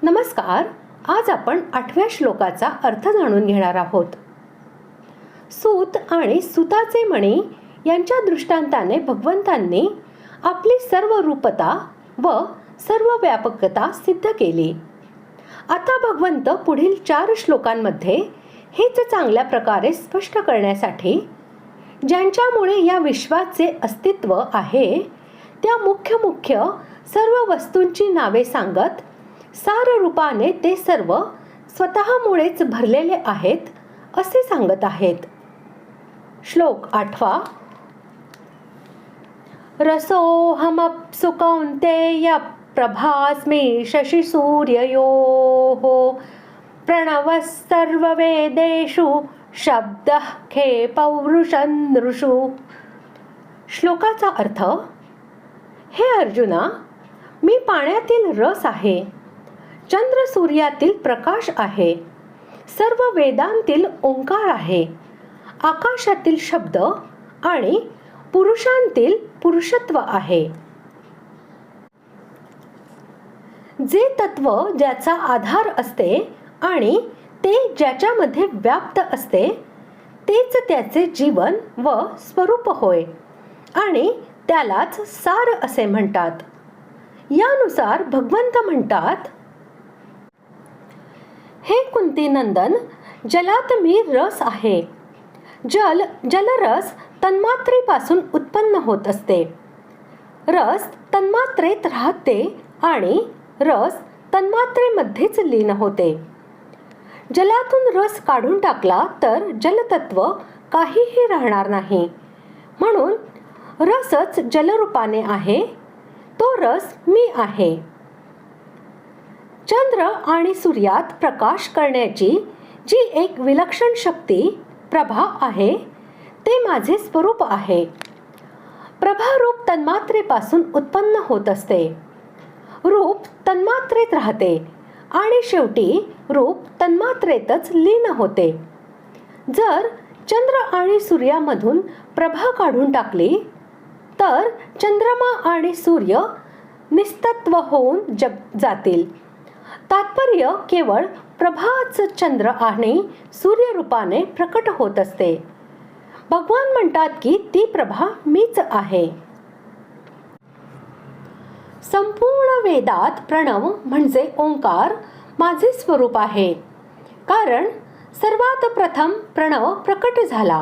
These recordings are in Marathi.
नमस्कार. आज आपण 8व्या श्लोकाचा अर्थ जाणून घेणार आहोत. सूत आणि सुताचे मणी यांच्या दृष्टांताने भगवंतांनी आपली सर्व रूपता व सर्व व्यापकता सिद्ध केली. आता भगवंत पुढील 4 श्लोकांमध्ये हेच चांगल्या प्रकारे स्पष्ट करण्यासाठी ज्यांच्यामुळे या विश्वाचे अस्तित्व आहे त्या मुख्य सर्व वस्तूंची नावे सांगत सार रूपाने ते सर्व स्वतःमुळेच भरलेले आहेत असे सांगत आहेत. श्लोक 8. रसोऽहमप्सु कौन्तेय प्रभास्मि शशि सूर्ययोः प्रणवः सर्ववेदेषु शब्दः खे पौरुषनृषु. श्लोकाचा अर्थ: हे अर्जुना, मी पाण्यातील रस आहे, चंद्र सूर्यातील प्रकाश आहे, सर्व वेदांतील ओंकार आहे, आकाशातील शब्द आणि पुरुषांतील पुरुषत्व आहे. जे तत्व ज्याचा आधार असते आणि ते ज्याच्यामध्ये व्याप्त असते तेच त्याचे जीवन व स्वरूप होय आणि त्यालाच सार असे म्हणतात. यानुसार भगवंत म्हणतात, हे कुंती नंदन, जलात मी रस आहे. जलरस तन्मात्रेपासून उत्पन्न होत असते. रस तन्मात्रेत राहते आणि रस तन्मात्रेमध्येच लीन होते. जलातून रस काढून टाकला तर जलतत्व काहीही राहणार नाही. म्हणून रसच जलरूपाने आहे. तो रस मी आहे. चंद्र आणि सूर्यात प्रकाश करण्याची जी एक विलक्षण शक्ती प्रभा आहे ते माझे स्वरूप आहे. प्रभारूप तन्मात्रेपासून उत्पन्न होत असते. रूप तन्मात्रेत राहते आणि शेवटी रूप तन्मात्रेतच लीन होते. जर चंद्र आणि सूर्यामधून प्रभा काढून टाकली तर चंद्रमा आणि सूर्य निस्तत्व होऊन जातील. तात्पर्य केवळ प्रभाच चंद्र आणि सूर्य रूपाने प्रकट होत असते. भगवान म्हणतात की ती प्रभा मीच आहे. संपूर्ण वेदात प्रणव म्हणजे ओंकार माझे स्वरूप आहे. कारण सर्वात प्रथम प्रणव प्रकट झाला.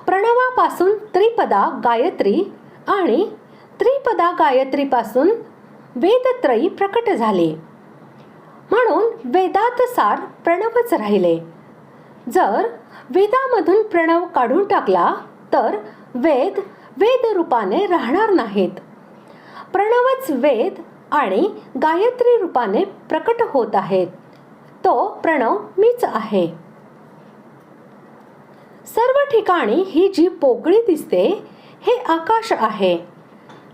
प्रणवापासून त्रिपदा गायत्री आणि त्रिपदा गायत्रीपासून वेदत्रयी प्रकट झाले. म्हणून वेदात सार प्रणवच राहिले. जर वेदामधून प्रणव काढून टाकला तर वेद रूपाने राहणार नाहीत. प्रणवच वेद आणि गायत्री रूपाने प्रकट होत आहेत. तो प्रणव मीच आहे. सर्व ठिकाणी ही जी पोकळी दिसते हे आकाश आहे.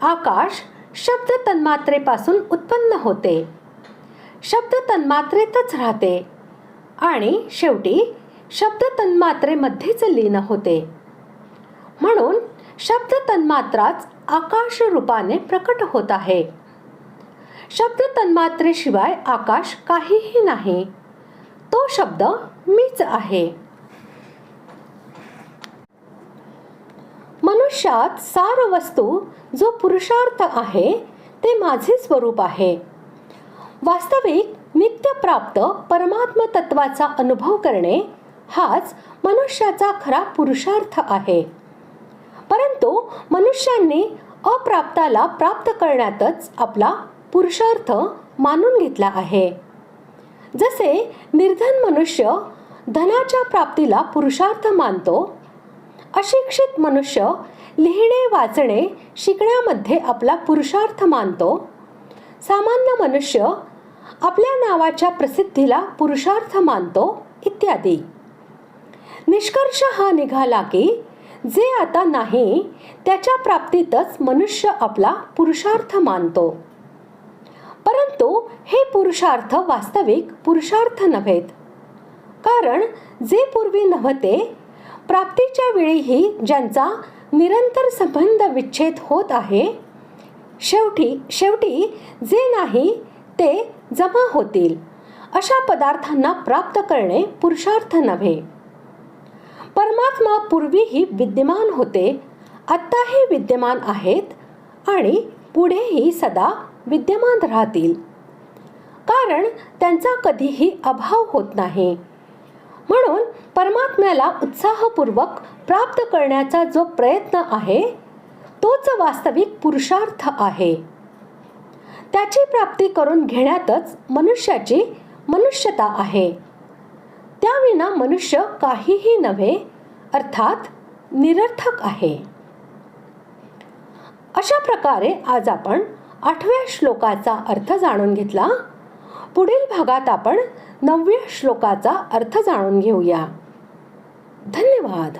आकाश शब्द तन्मात्रेपासून उत्पन्न होते. शब्द तन्मात्रेतच राहते आणि शेवटी शब्द तन्मात्रेमध्येच लीन होते. म्हणून शब्द तन्मात्राच आकाश रूपाने प्रकट होत आहे. शब्द तन्मात्रेशिवाय आकाश काहीही नाही. तो शब्द मीच आहे. मनुष्यात सार वस्तू जो पुरुषार्थ आहे ते माझे स्वरूप आहे. वास्तविक नित्य प्राप्त परमात्म तत्वाचा अनुभव करणे हाच मनुष्याचा खरा पुरुषार्थ आहे. परंतु मनुष्यांनी अप्राप्ताला प्राप्त करण्यातच आपला पुरुषार्थ मानून घेतला आहे. जसे निर्धन मनुष्य धनाच्या प्राप्तीला पुरुषार्थ मानतो, अशिक्षित मनुष्य लिहिणे वाचणे शिकण्यामध्ये आपला पुरुषार्थ मानतो, सामान्य मनुष्य आपल्या नावाच्या प्रसिद्धीला पुरुषार्थ मानतो इत्यादी. निष्कर्ष हा निघाला की जे आता नाही त्याच्या प्राप्तीतच मनुष्य आपला पुरुषार्थ मानतो. परंतु हे पुरुषार्थ वास्तविक पुरुषार्थ नव्हेत. कारण जे पूर्वी नव्हते, प्राप्तीच्या वेळीही ज्यांचा निरंतर संबंध विच्छेद होत आहे, शेवटी जे नाही ते जमा होतील अशा पदार्थांना प्राप्त करणे पुरुषार्थ नव्हे. परमात्मा पूर्वीही विद्यमान होते, आत्ताही विद्यमान आहेत आणि पुढेही सदा विद्यमान राहतील, कारण त्यांचा कधीही अभाव होत नाही. म्हणून परमात्म्याला उत्साहपूर्वक प्राप्त करण्याचा जो प्रयत्न आहे तोच वास्तविक पुरुषार्थ आहे. त्याची प्राप्ती करून घेण्यातच मनुष्याची मनुष्यता आहे. त्याविना मनुष्य काहीही नव्हे, अर्थात निरर्थक आहे. अशा प्रकारे आज आपण 8व्या श्लोकाचा अर्थ जाणून घेतला. पुढील भागात आपण 9व्या श्लोकाचा अर्थ जाणून घेऊया. धन्यवाद.